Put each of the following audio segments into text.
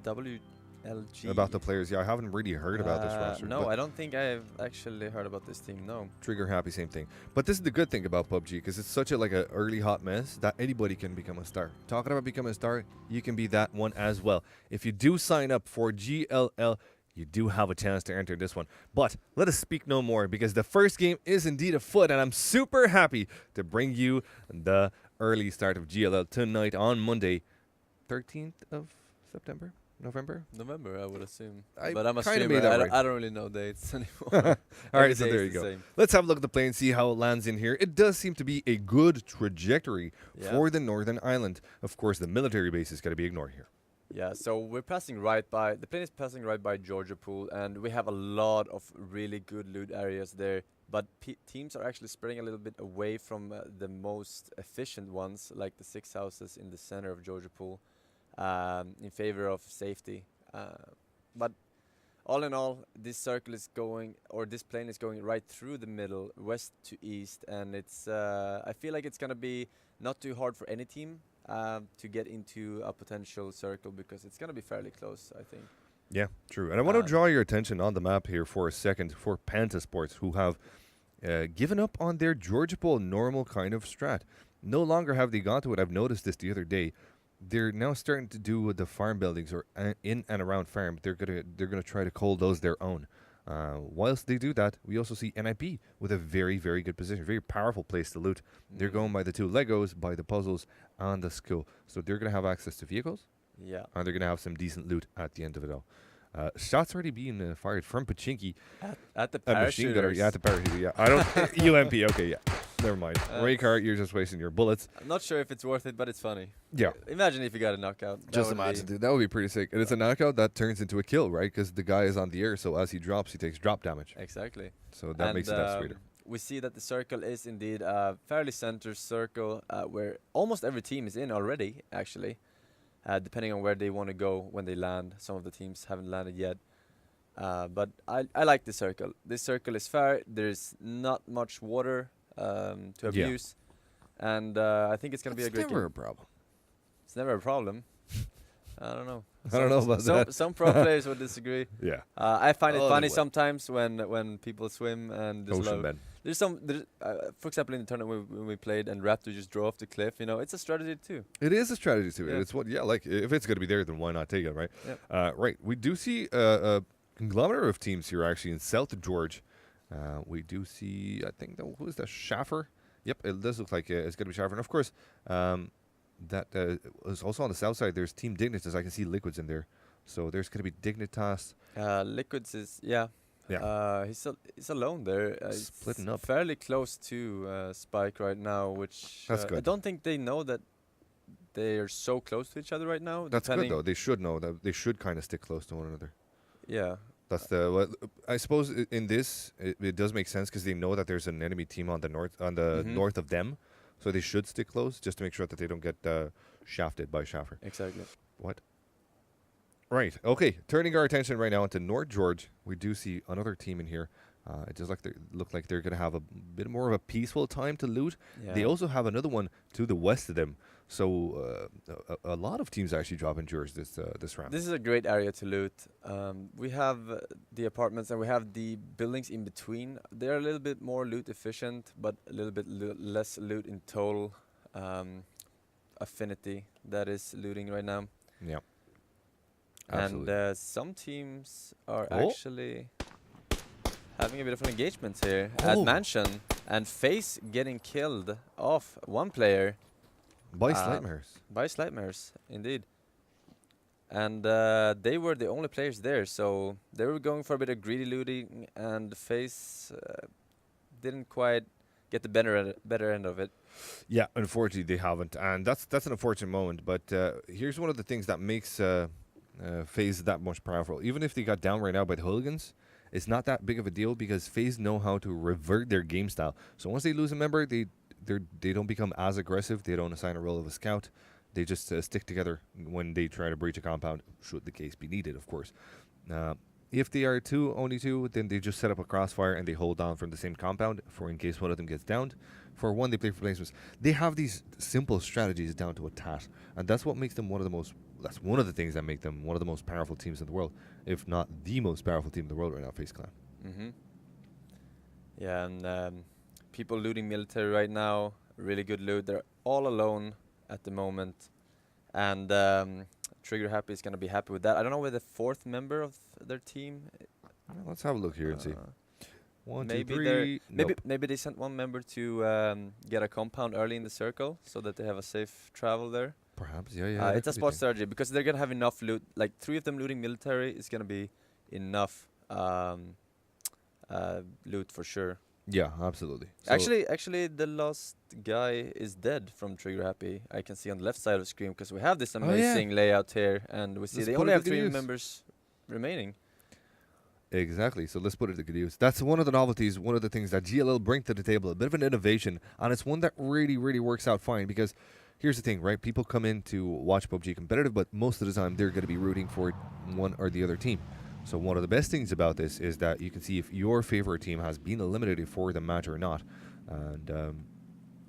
WLG. About the players, yeah, I haven't really heard about this roster. No, but I don't think I've actually heard about this team. No. Trigger happy, same thing. But this is the good thing about PUBG, because it's such a like a early hot mess that anybody can become a star. Talking about becoming a star, you can be that one as well. If you do sign up for GLL, you do have a chance to enter this one. But let us speak no more, because the first game is indeed afoot, and I'm super happy to bring you the early start of GLL tonight on Monday, 13th of September. November, I would assume. I But I'm a kinda streamer. made that I, right. I don't really know dates anymore. All Every right, so day there is you the go. same. Let's have a look at the play and see how it lands in here. It does seem to be a good trajectory Yeah. for the Northern Island. Of course, the military base is going to be ignored here. Yeah, so we're passing right by, the plane is passing right by Georgia Pool, and we have a lot of really good loot areas there. But teams are actually spreading a little bit away from the most efficient ones, like the 6 houses in the center of Georgia Pool, in favor of safety. But all in all, this circle is going, or this plane is going right through the middle, west to east, and it's. I feel like it's gonna be not too hard for any team to get into a potential circle, because it's gonna be fairly close, I think. Yeah, true. And I want to draw your attention on the map here for a second for Panta Sports, who have given up on their Georgia Pool normal kind of strat. No longer have they gone to it. I've noticed this the other day. They're now starting to do with the farm buildings, or in and around farm. They're gonna try to call those their own. Whilst they do that, we also see NIP with a very, very good position, very powerful place to loot. They're going by the 2 Legos, by the puzzles, and the skill. So they're gonna have access to vehicles. Yeah. And they're gonna have some decent loot at the end of it all. Shots already being fired from Pachinki. At the Machine gunner, parachuters. yeah, at the parachute. Yeah, I don't UMP. Okay, yeah. Never mind. Raycart, you're just wasting your bullets. I'm not sure if it's worth it, but it's funny. Yeah. Imagine if you got a knockout. That Just would imagine, be- dude. That would be pretty sick. And it's a knockout that turns into a kill, right? Because the guy is on the air, so as he drops, he takes drop damage. Exactly. So that makes it that sweeter. We see that the circle is indeed a fairly center circle where almost every team is in already, actually, depending on where they want to go when they land. Some of the teams haven't landed yet. But I like the circle. This circle is fair. There's not much water to abuse. And I think it's going to be a great It's never game. a problem. It's never a problem. I don't know. I don't know about that. Some pro players would disagree. Yeah. I find it Oh, funny they will. sometimes when people swim and there's Ocean low. bed. There's for example, in the tournament when we played and Raptor just drove off the cliff. You know, it's a strategy too. It is a strategy to it. Yeah. It's what, yeah, like if it's going to be there, then why not take it, right? Yep. Right. We do see a conglomerate of teams here actually in South George. We do see, I think, who is that? Schaffer? Yep, it does look like it's going to be Schaffer. And of course, that is also on the south side. There's Team Dignitas. I can see Liquids in there. So there's going to be Dignitas. Liquids is he's alone there. He's Splitting up. fairly close to Spike right now, which That's I good. don't think they know that they are so close to each other right now. That's good, depending- though. They should know that they should kind of stick close to one another. Yeah. That's I suppose in this it does make sense because they know that there's an enemy team on the north of them, so they should stick close just to make sure that they don't get shafted by Schaffer. Exactly. What? Right. Okay. Turning our attention right now into North George, we do see another team in here. It does look like they're going to have a bit more of a peaceful time to loot. Yeah. They also have another one to the west of them. So a lot of teams actually drop in George this round. This is a great area to loot. We have the apartments and we have the buildings in between. They're a little bit more loot efficient, but a little bit less loot in total affinity that is looting right now. Yeah. Absolutely. And some teams are Oh. actually having a bit of an engagement here Oh. at Mansion, and Face getting killed off one player By Slightmares. by Slightmares, indeed. And they were the only players there, so they were going for a bit of greedy looting, and Face didn't quite get the better end of it. Yeah, unfortunately they haven't, and that's an unfortunate moment. But here's one of the things that makes FaZe that much powerful. Even if they got down right now by the hooligans, it's not that big of a deal because FaZe know how to revert their game style. So once they lose a member, they don't become as aggressive. They don't assign a role of a scout. They just stick together when they try to breach a compound, should the case be needed, of course. If they are only two, then they just set up a crossfire and they hold on from the same compound for in case one of them gets downed. For one, they play for placements. They have these simple strategies down to a tat, and that's what makes them one of the most that's one of the things that make them one of the most powerful teams in the world, if not the most powerful team in the world right now, FaZe Clan. Mm-hmm. Yeah, and people looting military right now, really good loot. They're all alone at the moment, and Trigger Happy is gonna be happy with that. I don't know where the fourth member of their team. Well, let's have a look here and see. 1, 2, Maybe 3. Nope. maybe they sent one member to get a compound early in the circle so that they have a safe travel there. Perhaps, yeah. It's a spot strategy because they're gonna have enough loot. Like 3 of them looting military is gonna be enough loot for sure. Yeah, absolutely. So Actually, the last guy is dead from Trigger Happy. I can see on the left side of the screen because we have this yeah. amazing layout here, and we see Let's they put only it have to good 3 use. members remaining. exactly. So let's put it to good use. That's one of the novelties, one of the things that GLL bring to the table, a bit of an innovation, and it's one that really, really works out fine because here's the thing, right? People come in to watch PUBG competitive, but most of the time they're going to be rooting for one or the other team. So one of the best things about this is that you can see if your favorite team has been eliminated for the match or not. And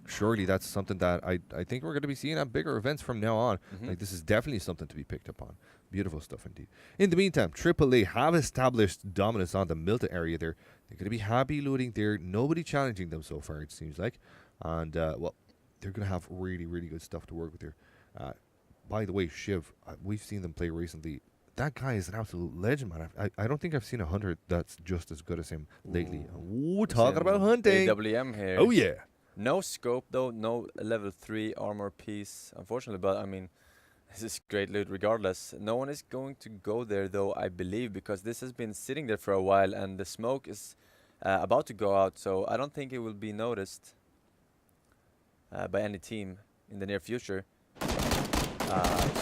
surely that's something that I think we're going to be seeing at bigger events from now on. Like, this is definitely something to be picked up on. Beautiful stuff indeed. In the meantime, AAA have established dominance on the Milta area there. They're going to be happy looting there. Nobody challenging them so far, it seems like. And, well, they're going to have really, really good stuff to work with here. By the way, Shiv, we've seen them play recently. That guy is an absolute legend, man. I don't think I've seen a hunter that's just as good as him lately. Ooh, talking about hunting. AWM here. Oh, yeah. No scope though, no level 3 armor piece, unfortunately, but I mean, this is great loot regardless. No one is going to go there though, I believe, because this has been sitting there for a while and the smoke is about to go out, so I don't think it will be noticed by any team in the near future. See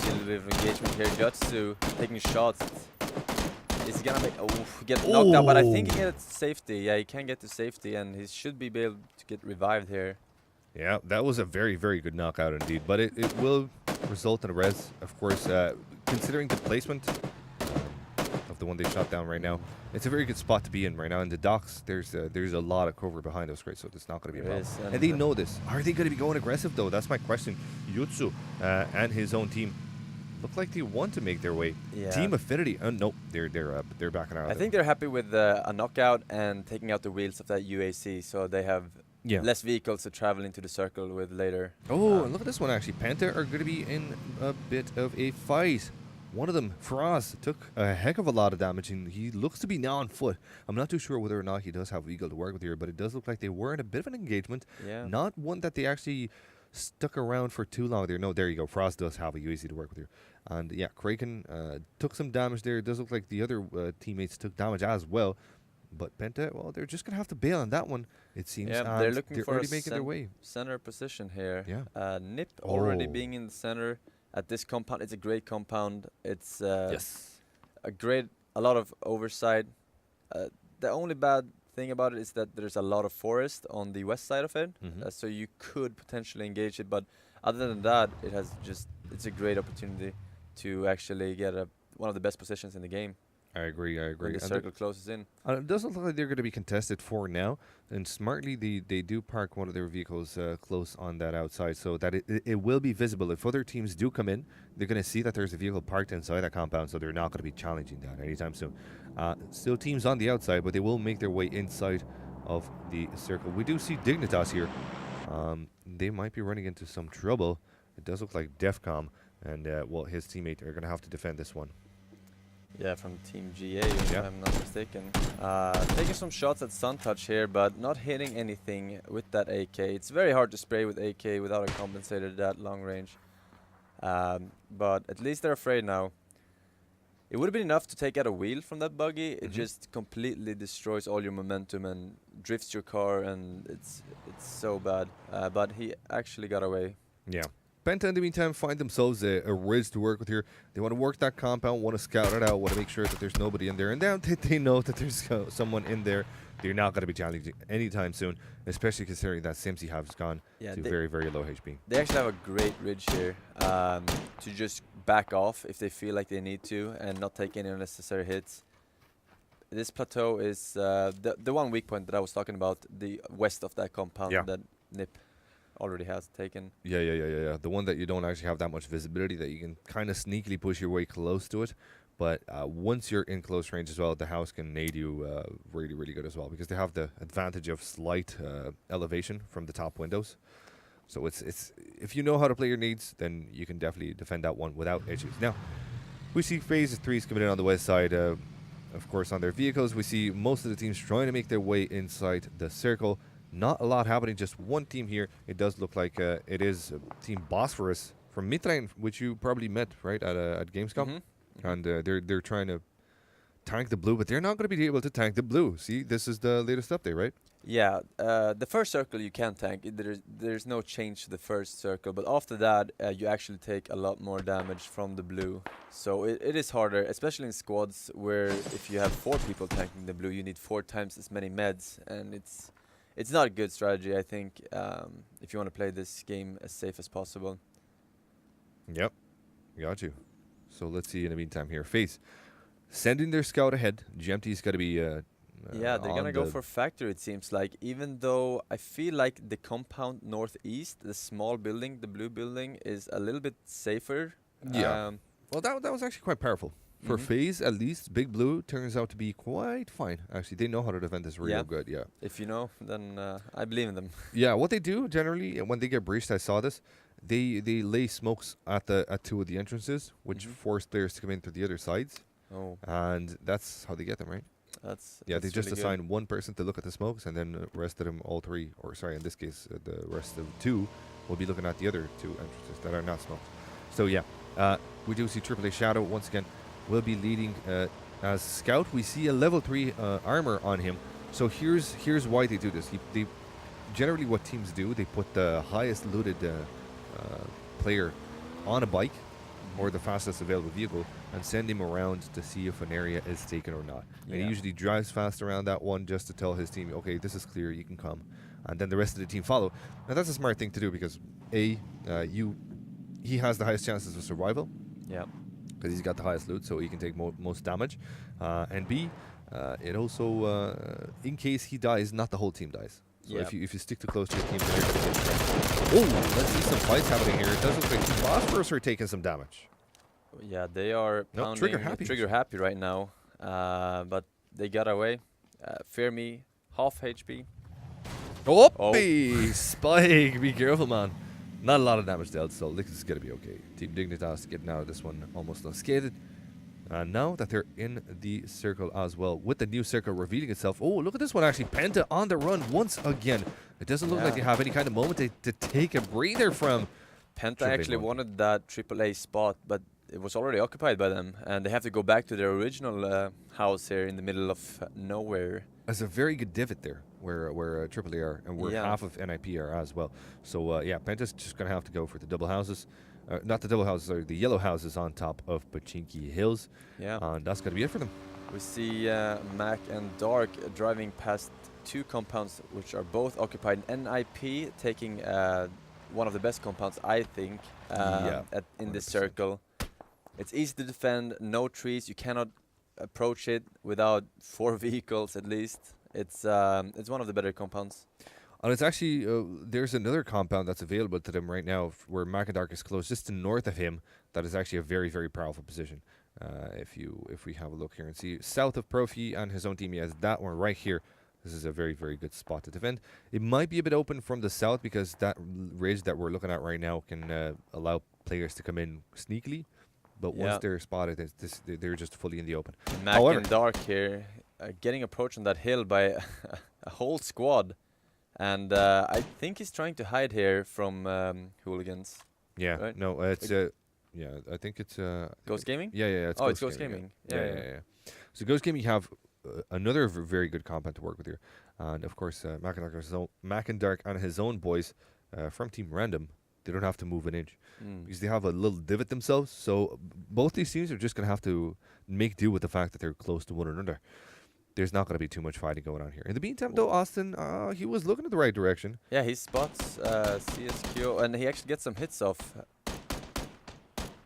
a little bit of engagement here. Jutsu taking shots. Is he gonna get knocked out? But I think he gets safety. Yeah, he can get to safety, and he should be able to get revived here. Yeah, that was a very, very good knockout indeed. But it will result in a res, of course. Considering the placement of the one they shot down right now, it's a very good spot to be in right now. In the docks, there's a lot of cover behind us, right? So it's not going to be a problem. And they know this. Are they going to be going aggressive, though? That's my question. Jutsu and his own team look like they want to make their way. Yeah. Team Affinity. Nope, they're backing out. I think they're happy with a knockout and taking out the wheels of that UAC, so they have less vehicles to travel into the circle with later. Oh, and look at this one actually. Penta are going to be in a bit of a fight. One of them, Faraz, took a heck of a lot of damage, and he looks to be now on foot. I'm not too sure whether or not he does have Eagle to work with here, but it does look like they were in a bit of an engagement. Yeah. Not one that they actually stuck around for too long there. No, there you go. Faraz does have a UAC to work with here. And yeah, Kraken took some damage there. It does look like the other teammates took damage as well. But Penta, well, they're just going to have to bail on that one, it seems. Yeah, they're looking for already making their way. Center position here. Yeah. Nip already being in the center at this compound. It's a great compound. It's a lot of oversight. The only bad thing about it is that there's a lot of forest on the west side of it, so you could potentially engage it. But other than that, it's a great opportunity to actually get one of the best positions in the game. I agree. When the circle closes in. It doesn't look like they're going to be contested for now. And smartly, they do park one of their vehicles close on that outside so that it will be visible. If other teams do come in, they're going to see that there's a vehicle parked inside that compound, so they're not going to be challenging that anytime soon. Still teams on the outside, but they will make their way inside of the circle. We do see Dignitas here. They might be running into some trouble. It does look like Defcom and, well, his teammate are going to have to defend this one. Yeah, from Team GA, if I'm not mistaken. Taking some shots at Suntouch here, but not hitting anything with that AK. It's very hard to spray with AK without a compensator that long range. But at least they're afraid now. It would have been enough to take out a wheel from that buggy. It just completely destroys all your momentum and drifts your car, and it's so bad. But he actually got away. Yeah. Penta, in the meantime, find themselves a ridge to work with here. They want to work that compound, want to scout it out, want to make sure that there's nobody in there. And now they know that there's someone in there. They're not going to be challenging anytime soon, especially considering that Simsi has gone to very, very low HP. They actually have a great ridge here to just back off if they feel like they need to and not take any unnecessary hits. This plateau is the one weak point that I was talking about, the west of that compound, that Nip already has taken. Yeah. The one that you don't actually have that much visibility, that you can kind of sneakily push your way close to it. But once you're in close range as well, the house can aid you really, really good as well, because they have the advantage of slight elevation from the top windows. So it's if you know how to play your needs, then you can definitely defend that one without issues. Now, we see phases 3 coming in on the west side. Of course, on their vehicles, we see most of the teams trying to make their way inside the circle. Not a lot happening, just one team here. It does look like it is Team Bosphorus from Midlane, which you probably met, right, at Gamescom. And they're trying to tank the blue, but they're not going to be able to tank the blue. See, this is the latest update, right? Yeah, the first circle you can tank. There's no change to the first circle, but after that, you actually take a lot more damage from the blue. So it is harder, especially in squads where if you have 4 people tanking the blue, you need 4 times as many meds, and it's not a good strategy, I think, if you want to play this game as safe as possible. Yep, got you. So let's see in the meantime here. FaZe sending their scout ahead. GMT's got to be yeah, they're gonna go for factory, it seems like, even though I feel like the compound northeast, the small building, the blue building, is a little bit safer. Yeah. Well, that was actually quite powerful. For FaZe, at least, Big Blue turns out to be quite fine. Actually, they know how to defend this real good, yeah. If you know, then I believe in them. Yeah, what they do, generally, when they get breached, I saw this, they lay smokes at 2 of the entrances, which force players to come in through the other sides. Oh. And that's how they get them, right? That's they just really assign one person to look at the smokes, and then the rest of them, all 3, or sorry, in this case, the rest of 2 will be looking at the other 2 entrances that are not smoked. So yeah, we do see AAA Shadow once again will be leading as scout. We see a level 3 armor on him. So here's why they do this. They generally, what teams do, they put the highest looted player on a bike or the fastest available vehicle and send him around to see if an area is taken or not. And he usually drives fast around that one just to tell his team, okay, this is clear, you can come. And then the rest of the team follow. Now that's a smart thing to do, because he has the highest chances of survival. Yeah. Because he's got the highest loot, so he can take most damage. And B, it also, in case he dies, not the whole team dies. So if you stick too close to your team, then you're going to get trapped. Oh, let's see some fights happening here. It does look like Team Bosphorus are taking some damage. Yeah, they are pounding trigger happy right now, but they got away. Fear me, half HP. Oh, Spike! Be careful, man. Not a lot of damage dealt, so this is going to be okay. Team Dignitas getting out of this one almost unscathed. And now that they're in the circle as well, with the new circle revealing itself. Oh, look at this one, actually. Penta on the run once again. It doesn't look like they have any kind of moment to take a breather from. Penta actually wanted that AAA spot, but it was already occupied by them, and they have to go back to their original house here in the middle of nowhere. There's a very good divot there where AAA are, and where half of NIP are as well. So yeah, Penta's just going to have to go for the double houses. Not the double houses, sorry, the yellow houses on top of Pachinki Hills. Yeah. And that's going to be it for them. We see Mac and Dark driving past 2 compounds, which are both occupied. NIP taking one of the best compounds, I think, in this circle. It's easy to defend, no trees. You cannot approach it without 4 vehicles at least. It's one of the better compounds. And it's actually, there's another compound that's available to them right now where Macadark is close, just to north of him. That is actually a very, very powerful position. If we have a look here and see south of Profi and his own team, he has that one right here. This is a very, very good spot to defend. It might be a bit open from the south because that ridge that we're looking at right now can allow players to come in sneakily. But once they're spotted, they're just fully in the open. Mac and Dark here getting approached on that hill by a whole squad. And I think he's trying to hide here from hooligans. Yeah, right? No, it's I think it's Ghost Gaming. Yeah, it's Ghost it's Gaming. Ghost Gaming. Yeah. So Ghost Gaming have another very good compound to work with here, and of course Mac and Dark and his own boys from Team Random. They don't have to move an inch because they have a little divot themselves. So both these teams are just going to have to make do with the fact that they're close to one another. There's not going to be too much fighting going on here. In the meantime, though, Austin, he was looking in the right direction. Yeah, he spots CSQ, and he actually gets some hits off.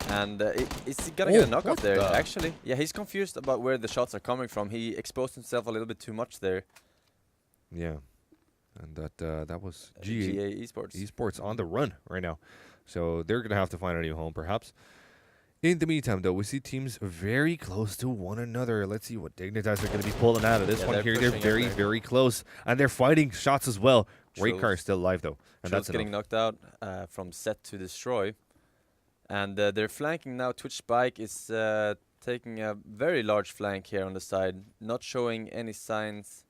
And is he going to get a knockoff there, actually? Yeah, he's confused about where the shots are coming from. He exposed himself a little bit too much there. Yeah. and that was GA Esports. Esports on the run right now. So they're going to have to find a new home, perhaps. In the meantime, though, we see teams very close to one another. Let's see what Dignitas are going to be pulling out of this one here. They're very, very close, and they're fighting shots as well. Raycar is still alive, though, and that's getting knocked out from set to destroy. And they're flanking now. Twitch Spike is taking a very large flank here on the side, not showing any signs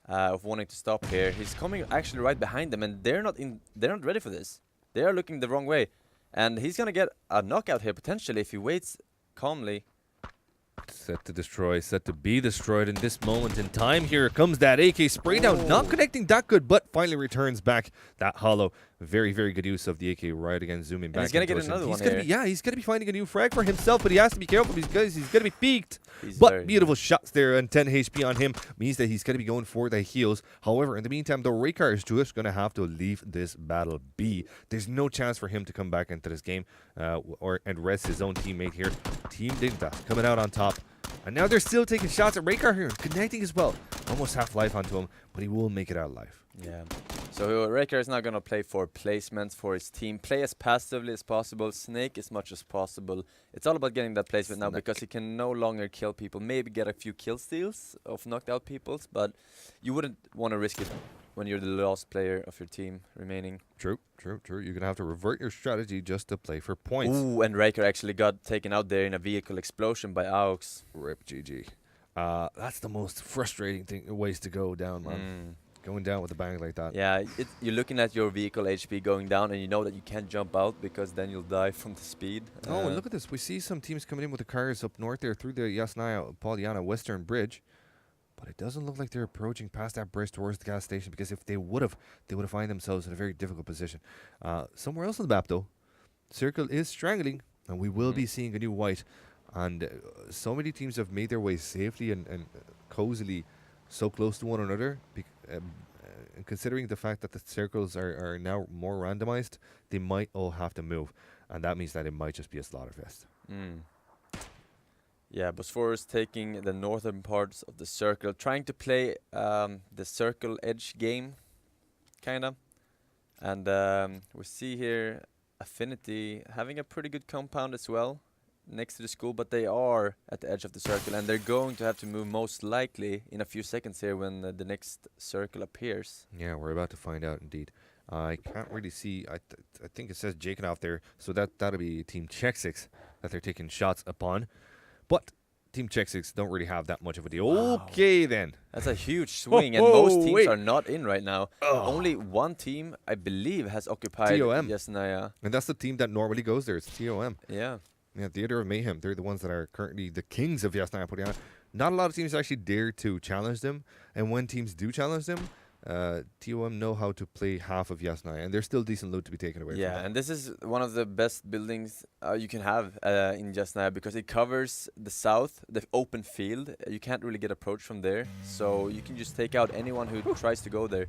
of wanting to stop here. He's coming actually right behind them, and they're not ready for this. They are looking the wrong way. And he's going to get a knockout here, potentially, if he waits calmly. Set to destroy, set to be destroyed in this moment in time. Here comes that AK spray down, not connecting that good, but finally returns back that hollow. Very, very good use of the AK right again, zooming back. He's going to get another one here. He's going to be finding a new frag for himself, but he has to be careful because he's going to be peaked. But beautiful shots there, and 10 HP on him means that he's going to be going for the heals. However, in the meantime, the Raycar is just going to have to leave this battle be. There's no chance for him to come back into this game and rest his own teammate here. Team Dignitas coming out on top. And now they're still taking shots at Raycar here, connecting as well. Almost half life onto him, but he will make it out alive. Yeah. So Raycar is not going to play for placements for his team. Play as passively as possible. Snake as much as possible. It's all about getting that placement now because he can no longer kill people. Maybe get a few kill steals of knocked out peoples, but you wouldn't want to risk it when you're the last player of your team remaining. True. You're going to have to revert your strategy just to play for points. Ooh, and Raycar actually got taken out there in a vehicle explosion by AUX. Rip GG. That's the most frustrating ways to go down, man. Going down with a bang like that. Yeah, you're looking at your vehicle HP going down, and you know that you can't jump out because then you'll die from the speed. Oh, and look at this. We see some teams coming in with the cars up north there through the Yasnaya Polyana Western Bridge. But it doesn't look like they're approaching past that bridge towards the gas station, because if they would have found themselves in a very difficult position. Somewhere else on the map, though, Circle is strangling, and we will be seeing a new white. And so many teams have made their way safely and cozily so close to one another. And considering the fact that the circles are now more randomized, they might all have to move. And that means that it might just be a slaughterfest. Yeah, Bosphorus taking the northern parts of the circle, trying to play the circle edge game, kind of. And we see here Affinity having a pretty good compound as well next to the school, but they are at the edge of the circle, and they're going to have to move most likely in a few seconds here when the next circle appears. Yeah, we're about to find out indeed. I can't really see. I think it says Jaconoff there, so that'll be Team Czech 6 that they're taking shots upon. But Team Czech 6 don't really have that much of a deal. Wow. Okay, then. That's a huge swing, and most teams are not in right now. Only one team, I believe, has occupied Yasnaya. And that's the team that normally goes there. It's TOM. Yeah. Yeah, Theater of Mayhem. They're the ones that are currently the kings of Yasnaya Polyana. Not a lot of teams actually dare to challenge them. And when teams do challenge them, TOM know how to play half of Yasnaya, and there's still decent loot to be taken away. Yeah, and this is one of the best buildings you can have in Yasnaya, because it covers the south, the open field. You can't really get approached from there, so you can just take out anyone who tries to go there.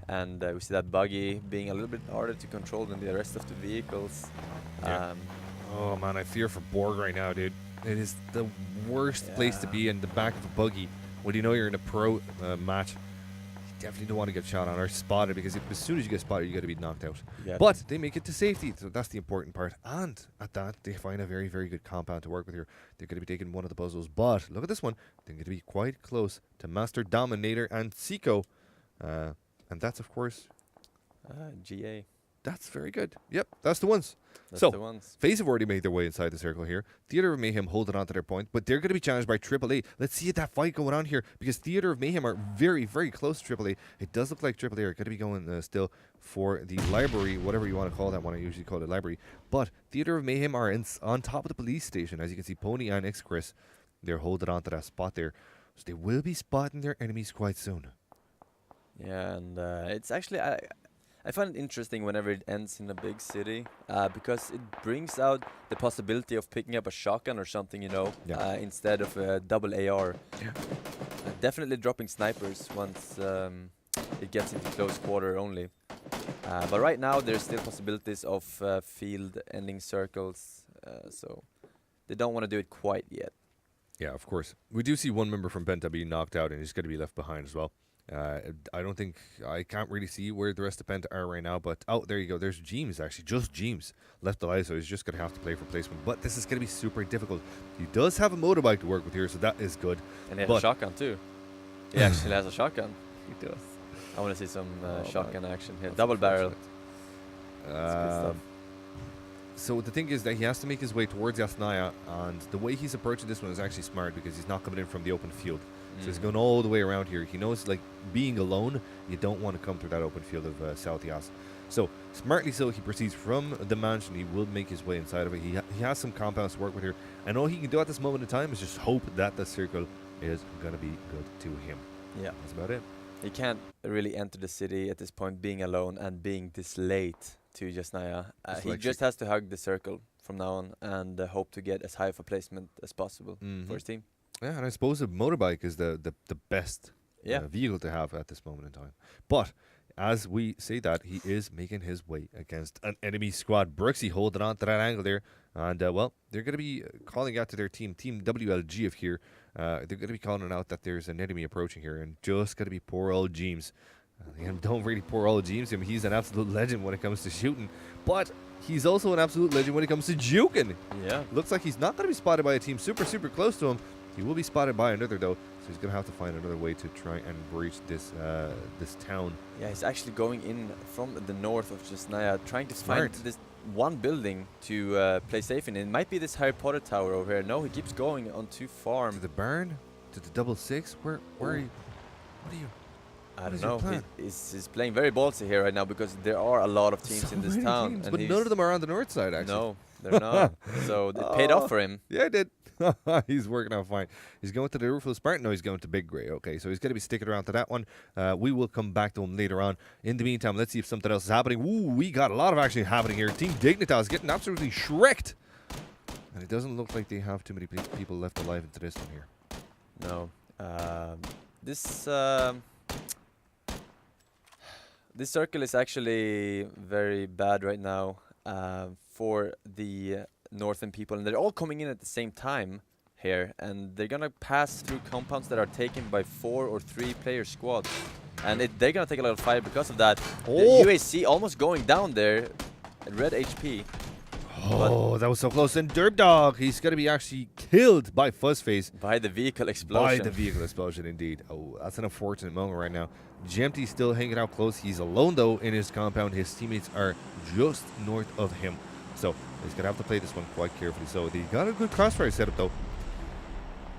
And we see that buggy being a little bit harder to control than the rest of the vehicles. Yeah. Oh man, I fear for Borg right now, dude. It is the worst place to be in the back of a buggy when you know you're in a pro match. Definitely don't want to get shot on or spotted, because as soon as you get spotted, you got to be knocked out. Yep. But they make it to safety, so that's the important part. And at that, they find a very, very good compound to work with here. They're going to be taking one of the puzzles, but look at this one. They're going to be quite close to Master Dominator and Seiko. And that's, of course, GA. That's very good. Yep, that's the ones. That's so, the ones. FaZe have already made their way inside the circle here. Theater of Mayhem holding on to their point, but they're going to be challenged by AAA. Let's see that fight going on here, because Theater of Mayhem are very, very close to AAA. It does look like AAA are going to be going still for the library, whatever you want to call that one. I usually call it library. But Theater of Mayhem are on top of the police station. As you can see, Pony and X-Chris, they're holding on to that spot there. So they will be spotting their enemies quite soon. Yeah, and it's actually... I find it interesting whenever it ends in a big city, because it brings out the possibility of picking up a shotgun or something, you know, instead of a double AR. Yeah. Definitely dropping snipers once it gets into close quarter only. But right now there's still possibilities of field ending circles, so they don't want to do it quite yet. Yeah, of course. We do see one member from Penta being knocked out, and he's going to be left behind as well. I don't think I can't really see where the rest of Penta are right now, but oh, there you go. There's James actually, just James left alive, so he's just gonna have to play for placement. But this is gonna be super difficult. He does have a motorbike to work with here, so that is good. And he has a shotgun too. He actually has a shotgun. He does. I want to see some shotgun action here. That's Double barrel. unfortunate. That's good stuff. So the thing is that he has to make his way towards Yasnaya, and the way he's approaching this one is actually smart because he's not coming in from the open field. So he's going all the way around here. He knows, like, being alone, you don't want to come through that open field of South Yas. So, smartly so, he proceeds from the mansion. He will make his way inside of it. He has some compounds to work with here. And all he can do at this moment in time is just hope that the circle is going to be good to him. Yeah. That's about it. He can't really enter the city at this point being alone and being this late to Jasnaya. He just has to hug the circle from now on and hope to get as high of a placement as possible for his team. Yeah, and I suppose a motorbike is the best vehicle to have at this moment in time. But as we say that, he is making his way against an enemy squad. Brooksy holding on to that angle there. And, well, they're going to be calling out to their team WLG of here. They're going to be calling out that there's an enemy approaching here. And just going to be poor old James. Don't really poor old James. I mean, he's an absolute legend when it comes to shooting. But he's also an absolute legend when it comes to juking. Yeah. Looks like he's not going to be spotted by a team super close to him. He will be spotted by another, though, so he's going to have to find another way to try and breach this this town. Yeah, he's actually going in from the north of Jasnaya, trying to find this one building to play safe in. It might be this Harry Potter tower over here. No, he keeps going on too far. To the barn? To the double six? Where are you? What are you? I don't know. He's playing very ballsy here right now because there are a lot of teams in this town. Teams, but none of them are on the north side, actually. No, they're not. So it paid off for him. Yeah, it did. He's working out fine. He's going to the roof of the Spartan. No, he's going to Big Grey. Okay, so he's going to be sticking around to that one. We will come back to him later on. In the meantime, let's see if something else is happening. Ooh, we got a lot of action happening here. Team Dignitas getting absolutely shreked. And it doesn't look like they have too many people left alive into this one here. No. This circle is actually very bad right now for the northern people, and they're all coming in at the same time here, and they're gonna pass through compounds that are taken by 4 or 3 player squads, and they're gonna take a lot of fire because of that. The UAC almost going down there at red HP. Oh, that was so close. And Derp Dog, he's going to be actually killed by Fuzzface. By the vehicle explosion. By the vehicle explosion, indeed. Oh, that's an unfortunate moment right now. Gemty's still hanging out close. He's alone, though, in his compound. His teammates are just north of him. So he's going to have to play this one quite carefully. So they got a good crossfire setup, though.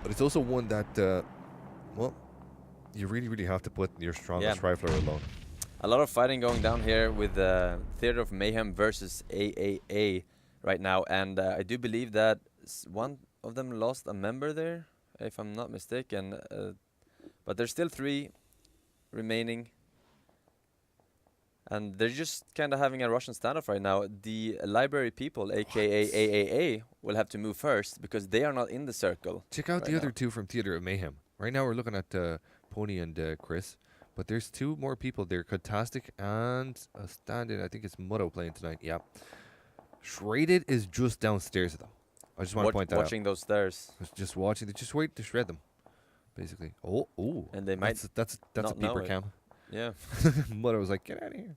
But it's also one that, well, you really have to put your strongest rifler alone. A lot of fighting going down here with Theater of Mayhem versus AAA right now. And I do believe that one of them lost a member there, if I'm not mistaken. But there's still 3 remaining. And they're just kind of having a Russian standoff right now. The library people, aka AAA, will have to move first because they are not in the circle. Check out the other 2 from Theater of Mayhem. Right now we're looking at Pony and Chris. But there's 2 more people there. Fantastic and a stand-in. I think it's Mutto playing tonight. Yeah. Shredded is just downstairs, though. I just want to point that out. Watching those stairs. Just watching. They just wait to shred them, basically. Oh. And they might. That's a peeper cam. Yeah. Mutto was like, get out of here.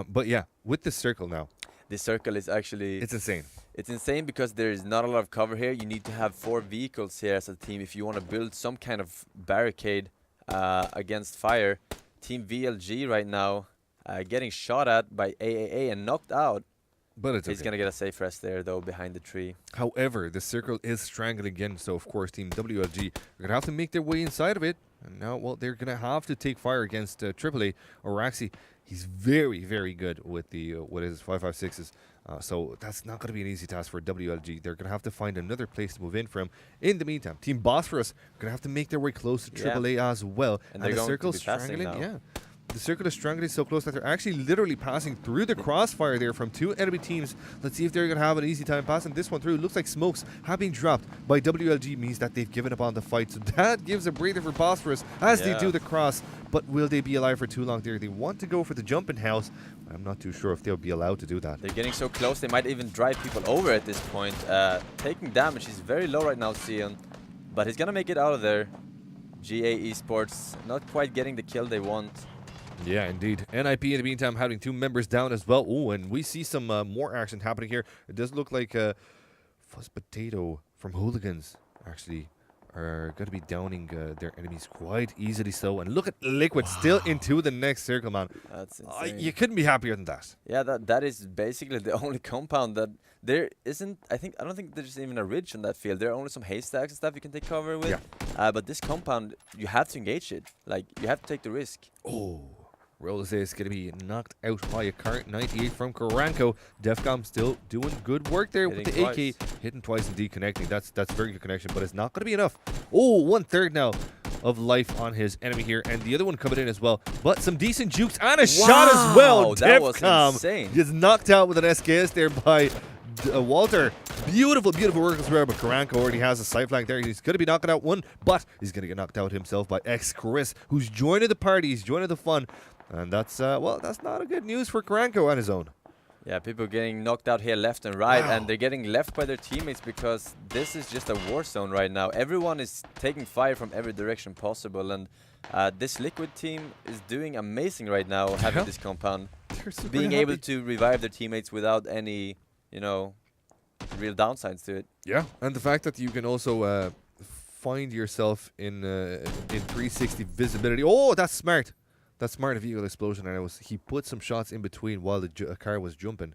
But yeah, with the circle now. The circle is actually... It's insane. It's insane because there is not a lot of cover here. You need to have 4 vehicles here as a team if you want to build some kind of barricade against fire. Team VLG right now getting shot at by AAA and knocked out. But it's He's going to get a safe rest there, though, behind the tree. However, the circle is strangled again. So, of course, Team WLG are going to have to make their way inside of it. And now, well, they're going to have to take fire against AAA. Araxi, he's very good with the what is 5.56s. So that's not going to be an easy task for WLG. They're going to have to find another place to move in from. In the meantime, Team Bosphorus are going to have to make their way close to AAA as well. And the circle's strangling now. Yeah. The circle is strangling so close that they're actually literally passing through the crossfire there from 2 enemy teams. Let's see if they're going to have an easy time passing this one through. Looks like smokes have been dropped by WLG means that they've given up on the fight. So that gives a breather for Bosphorus as they do the cross. But will they be alive for too long there? They want to go for the jumping house. I'm not too sure if they'll be allowed to do that. They're getting so close, they might even drive people over at this point. Taking damage, he's very low right now, Sion. But he's going to make it out of there. GA Esports not quite getting the kill they want. Yeah, indeed. NIP in the meantime having 2 members down as well. Oh, and we see some more action happening here. It does look like Fuzz Potato from Hooligans actually are going to be downing their enemies quite easily so. And look at Liquid still into the next circle, man. That's insane. You couldn't be happier than that. Yeah, that is basically the only compound that there isn't. I don't think there's even a ridge on that field. There are only some haystacks and stuff you can take cover with. Yeah. But this compound, you have to engage it. Like, you have to take the risk. Oh. Rose is going to be knocked out by a current 98 from Karanko. Defcom still doing good work there with the AK. Hitting twice and deconnecting. That's very good connection, but it's not going to be enough. Oh, 1/3 now of life on his enemy here, and the other one coming in as well. But some decent jukes and a shot as well. That was Defcom insane. gets knocked out with an SKS there by Walter. Beautiful, beautiful work as well, but Karanko already has a sight flank there. He's going to be knocking out one, but he's going to get knocked out himself by Chris, who's joining the party. He's joining the fun. And that's, well, that's not a good news for Karanko on his own. Yeah, people getting knocked out here left and right, and they're getting left by their teammates because this is just a war zone right now. Everyone is taking fire from every direction possible, and this Liquid team is doing amazing right now, having this compound. Being able to revive their teammates without any, you know, real downsides to it. Yeah, and the fact that you can also find yourself in 360 visibility. Oh, that's smart. That's smart of Eagle Explosion, and he put some shots in between while the car was jumping,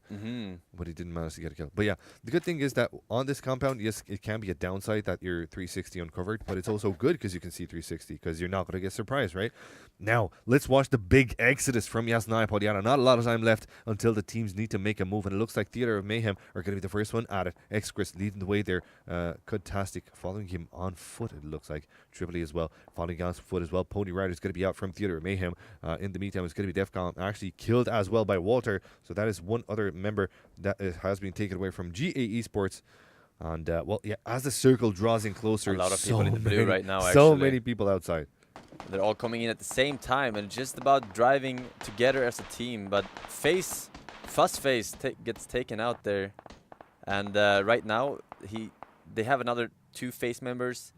but he didn't manage to get a kill. But yeah, the good thing is that on this compound, yes, it can be a downside that you're 360 uncovered, but it's also good because you can see 360 because you're not going to get surprised, right? Now, let's watch the big exodus from Yasnaya Podiana. Not a lot of time left until the teams need to make a move, and it looks like Theater of Mayhem are going to be the first one at it. X-Chris leading the way there. Cudtastic following him on foot, it looks like. Tripoli as well, following on foot as well. Pony Rider is going to be out from Theater of Mayhem. In the meantime, it's going to be Defcon, actually killed as well by Walter. So that is one other member that has been taken away from GA Esports. And, well, yeah, as the circle draws in closer, a lot of people in the blue right now, so many people outside. They're all coming in at the same time and just about driving together as a team. But Fuzzface gets taken out there. And right now, they have another 2 face members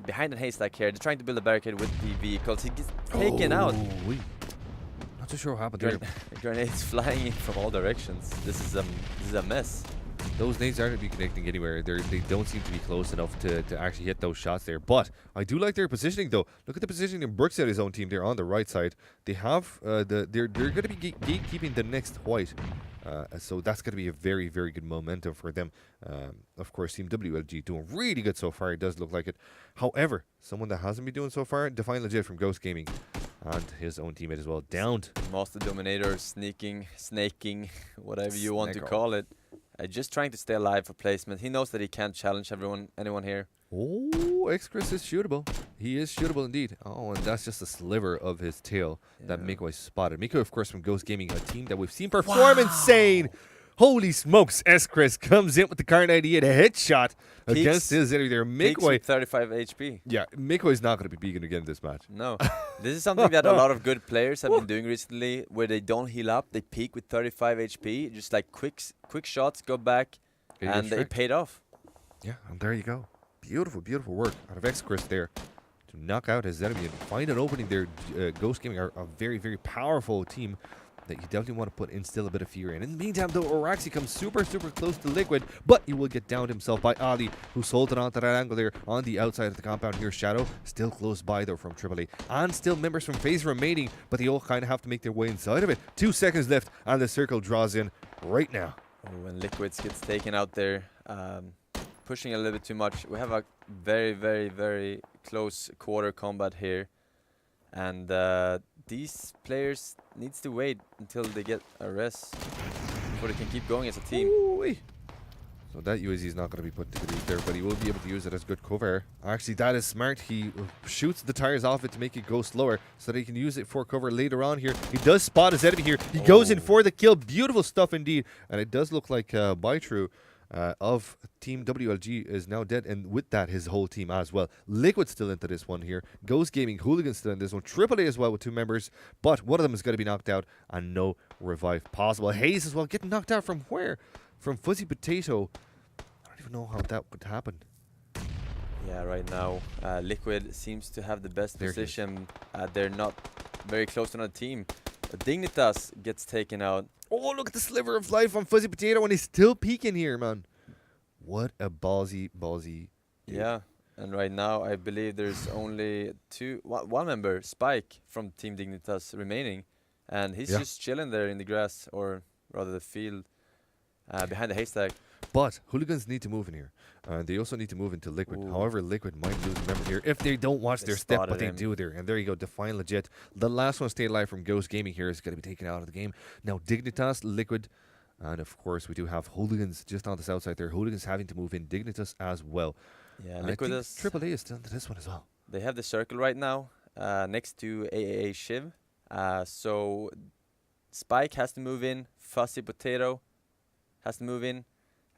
behind the haystack here. They're trying to build a barricade with the vehicles. He gets taken out. Not too sure what happened there. Grenades flying in from all directions. This is a mess. Those nades aren't be connecting anywhere. They don't seem to be close enough to actually hit those shots there. But I do like their positioning, though. Look at the positioning in Brooksid's own team there on the right side. They have they're going to be gatekeeping the next white. So that's going to be a very, very good momentum for them. Of course, Team WLG doing really good so far. It does look like it. However, someone that hasn't been doing so far, Define Legit from Ghost Gaming. And his own teammate as well, downed. Master Dominator, sneaking, snaking, whatever you want to call it. Just trying to stay alive for placement. He knows that he can't challenge anyone here. Oh, X-Chris is shootable. He is shootable indeed. Oh, and that's just a sliver of his tail that Miko has spotted. Miko, of course, from Ghost Gaming, a team that we've seen perform insane. Holy smokes, S-Chris comes in with the Car 98, a headshot against his enemy there. Mikoi 35 HP. Yeah, Miko is not going to be beaten again this match. No. This is something that a lot of good players have been doing recently, where they don't heal up, they peak with 35 HP, just like quick shots, go back, and it paid off. Yeah, and there you go. Beautiful, beautiful work out of X-Chris there to knock out his enemy and find an opening there. Ghost Gaming are a very, very powerful team that you definitely want to put in still a bit of fear in. In the meantime, though, Oraxi comes super, super close to Liquid, but he will get downed himself by Ali, who's holding onto that angle there on the outside of the compound here. Shadow still close by, though, from Tripoli. And still members from FaZe remaining, but they all kind of have to make their way inside of it. 2 seconds left, and the circle draws in right now. Oh, and Liquids gets taken out there, pushing a little bit too much. We have a very, very, very close quarter combat here. And these players needs to wait until they get a rest before they can keep going as a team. Ooh-wee. So that UAZ is not going to be put to the lead there, but he will be able to use it as good cover. Actually, that is smart. He shoots the tires off it to make it go slower so that he can use it for cover later on here. He does spot his enemy here. He goes in for the kill. Beautiful stuff indeed. And it does look like Bytrue of Team WLG is now dead, and with that, his whole team as well. Liquid still into this one here. Ghost Gaming, Hooligans still in this one. Triple A as well with 2 members, but one of them is going to be knocked out, and no revive possible. Hayes as well getting knocked out from where? From Fuzzy Potato. I don't even know how that would happen. Yeah, right now, Liquid seems to have the best There he is. position. They're not very close to another team. Dignitas gets taken out. Oh, look at the sliver of life on Fuzzy Potato, and he's still peeking here, man. What a ballsy dude. Yeah, and right now I believe there's only one member, Spike, from Team Dignitas remaining, and he's Yeah. just chilling there in the grass, or rather the field, behind the haystack. But Hooligans need to move in here. They also need to move into Liquid. Ooh. However, Liquid might lose a member here if they don't watch They their step, but spotted they him. do there. And there you go, Define Legit. The last one stayed alive from Ghost Gaming here is going to be taken out of the game. Now, Dignitas, Liquid, and of course, we do have Hooligans just on the south side there. Hooligans having to move in. Dignitas as well. Yeah, And I think Liquidus, AAA is still into this one as well. they have the circle right now, next to AAA Shiv. So Spike has to move in, Fussy Potato has to move in,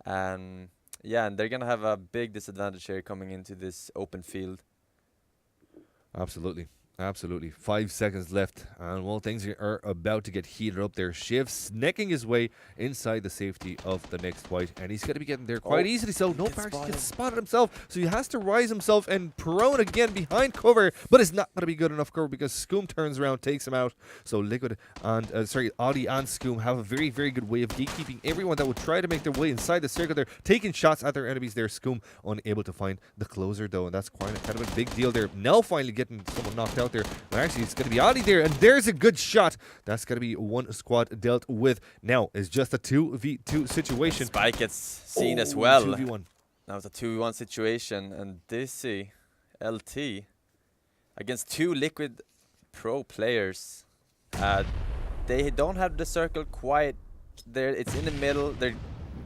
and yeah, and they're gonna have a big disadvantage here coming into this open field. Absolutely. Absolutely. 5 seconds left. And well, things are about to get heated up there. Shiv sneaking his way inside the safety of the next white. And he's going to be getting there quite Oh, easily. So no gets Parks spotted. gets spotted himself. So he has to rise himself and prone again behind cover. But it's not going to be good enough cover because Scoom turns around, takes him out. So Liquid and, Audi and Scoom have a very, very good way of gatekeeping everyone that would try to make their way inside the circle there. Taking shots at their enemies there. Scoom unable to find the closer though. And that's quite a kind of a big deal there. Now finally getting someone knocked out there. But actually, it's going to be Adi there, and there's a good shot. That's going to be one squad dealt with. Now it's just a 2v2 situation. Spike gets seen as well. 2v1. Now it's a 2v1 situation, and Dizzy LT against two Liquid Pro players. They don't have the circle quite there. It's in the middle. They're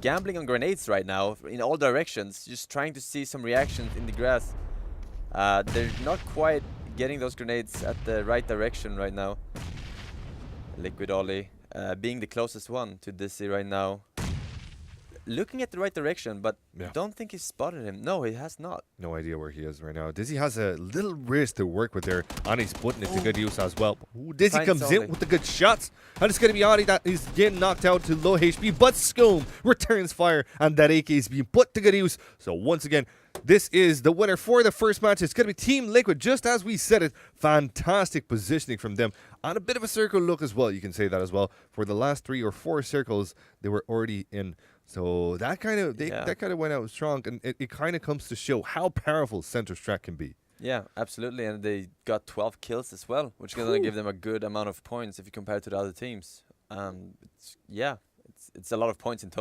gambling on grenades right now in all directions, just trying to see some reactions in the grass. They're not quite getting those grenades at the right direction right now. Liquid Ollie being the closest one to Dizzy right now. Looking at the right direction, but Yeah. don't think he spotted him. No, he has not. No idea where he is right now. Dizzy has a little wrist to work with there, and he's putting it to good use as well. Ooh, Dizzy Finds comes Ollie. in with the good shots, and it's going to be Adi that is getting knocked out to low HP, but Scoom returns fire, and that AK is being put to good use. So once again, this is the winner for the first match. It's going to be Team Liquid, just as we said it. Fantastic positioning from them, and a bit of a circle look as well. You can say that as well. For the last 3 or 4 circles, they were already in. So that kind of went out strong, and it kind of comes to show how powerful Center Strat can be. Yeah, absolutely, and they got 12 kills as well, which is gonna give them a good amount of points if you compare to the other teams. It's a lot of points in total.